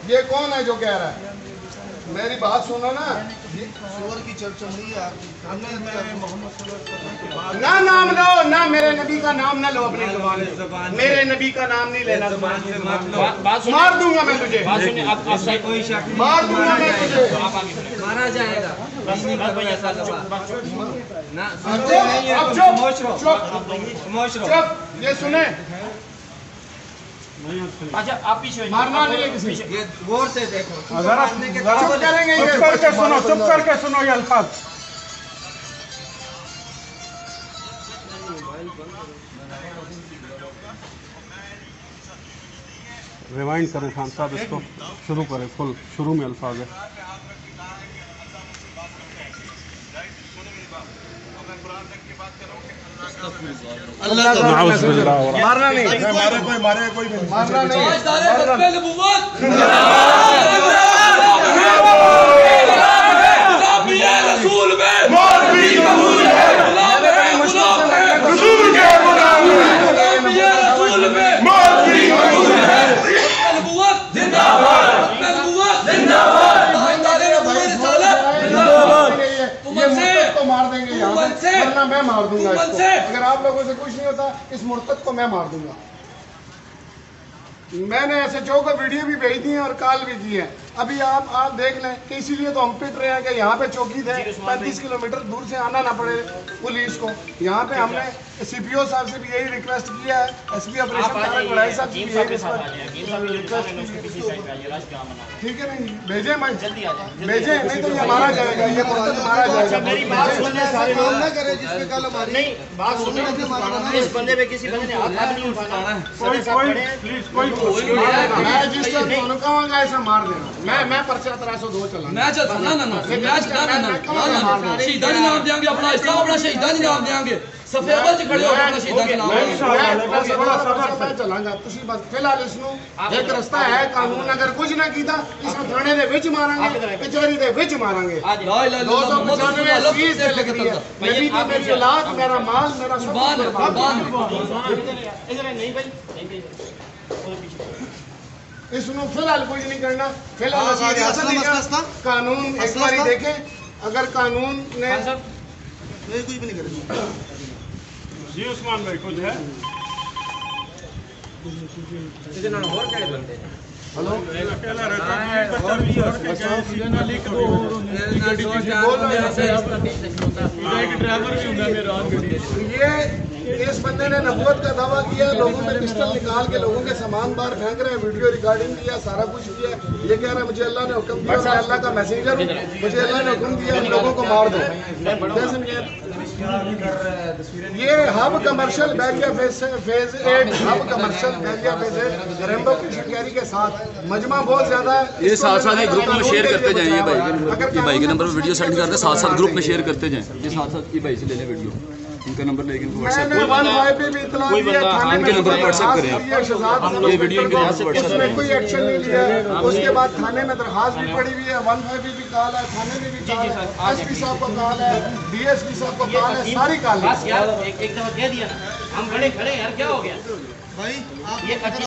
ये कौन है जो कह रहा है? मेरी बात सुनो ना, शोर की चमड़ी है ना नाम लो ना, मेरे नबी का नाम ना लो अपनी जुबान में, मेरे नबी का नाम नहीं लेना। मार दूंगा मैं तुझे, मार दूंगा मैं तुझे, मारा जाएगा। चुप, ये सुने, अच्छा आप पीछे मारना नहीं है किसी, ये गौर से देखो। चुप करेंगे, चुप करके सुनो, चुप करके सुनो ये अल्फाज। रिवाइंड करें खान साहब, इसको शुरू करें, फुल शुरू में अल्फाज है। मारना नहीं, मारे कोई मारना नहीं। वरना मैं मार दूंगा इसको। अगर आप लोगों से कुछ नहीं होता, इस मुर्तद को मैं मार दूंगा। मैंने ऐसे चौ को वीडियो भी भेज दी है और कॉल भी की है। अभी आप देख लें कि इसीलिए तो हम पिट रहे हैं कि यहाँ पे चौकी थे, 35 किलोमीटर दूर से आना ना पड़े पुलिस को। यहाँ पे हमने सीपीओ साहब से भी यही रिक्वेस्ट किया है, एसपी ऑपरेशन तारक बड़ाई साहब से भी यही रिक्वेस्ट की है। ठीक है, नहीं भेजे मैं भेजे, नहीं तो ये मारा जाएगा, ये मुर्तद मारा जाएगा। मेरी बात सुनने सारे लोग ना करें जिसपे कल हमारी नहीं बात सुनने, इस बंदे पे किसी बंदे ने हाथ नहीं उठाना। मैं जिस तरह कहूँगा ऐसा मार देना। मैं पर्चा 302 चला मैच ना ना ना शहीदा दी नाम देंगे, अपना इस्लाम अपना शहीदा दी नाम देंगे। सफेदल च खड़े हो अपना शहीदा दी नाम मैं चलांगा। तुसी बस फिलहाल इसनु एक रास्ता है, कानून अगर कुछ ना कीता इस थाने दे विच मारांगे, कचहरी दे विच मारांगे। 295 फीस से लिख दी है, नबी दी मेरी औलाद, मेरा माल, मेरा सब कुर्बान। नहीं भाई नहीं इसनु फिलहाल कुछ नहीं करना। फिलहाल कानून एक बार देखें, अगर कानून ने कुछ भी नहीं करेगा। जी उस्मान भाई कुछ है? हेलो, ये इस बंदे ने नबूवत का दावा किया, लोगों में पिस्टल निकाल के लोगों के सामान बाहर फेंक रहे हैं, वीडियो रिकॉर्डिंग किया, सारा कुछ किया। ये कह रहा है मुझे अल्लाह ने हुक्म दिया, मैं अल्लाह का मैसेंजर हूँ, मुझे अल्लाह ने हुक्म दिया इन लोगों को मार दो। ये hub commercial Bahria phase 8 hub commercial Bahria phase 8 Rambo की शिकारी के साथ मजमा बहुत ज्यादा है। ये साथ साथ ग्रुप में शेयर करते जाएं, ये भाई के नंबर पर वीडियो सेंड करके साथ साथ ग्रुप में शेयर करते जाएं। ये साथ साथ ये भाई से ले लें वीडियो, इनका नंबर लेके इनको व्हाट्सएप पे भी इतना इनके नंबर पर व्हाट्सएप करें आप, ये वीडियो इनके नंबर पर व्हाट्सएप करें। कोई एक्शन नहीं लिया। उसके बाद थाने में दरखास्त भी पड़ी हुई है, 150 भी कॉल है, थाने में भी कॉल है, एसपी साहब को कॉल है, डीएसपी साहब को कॉल है, सारी कॉल है। यार एक दफा कह दिया ना, हम खड़े खड़े यार क्या हो गया भाई ये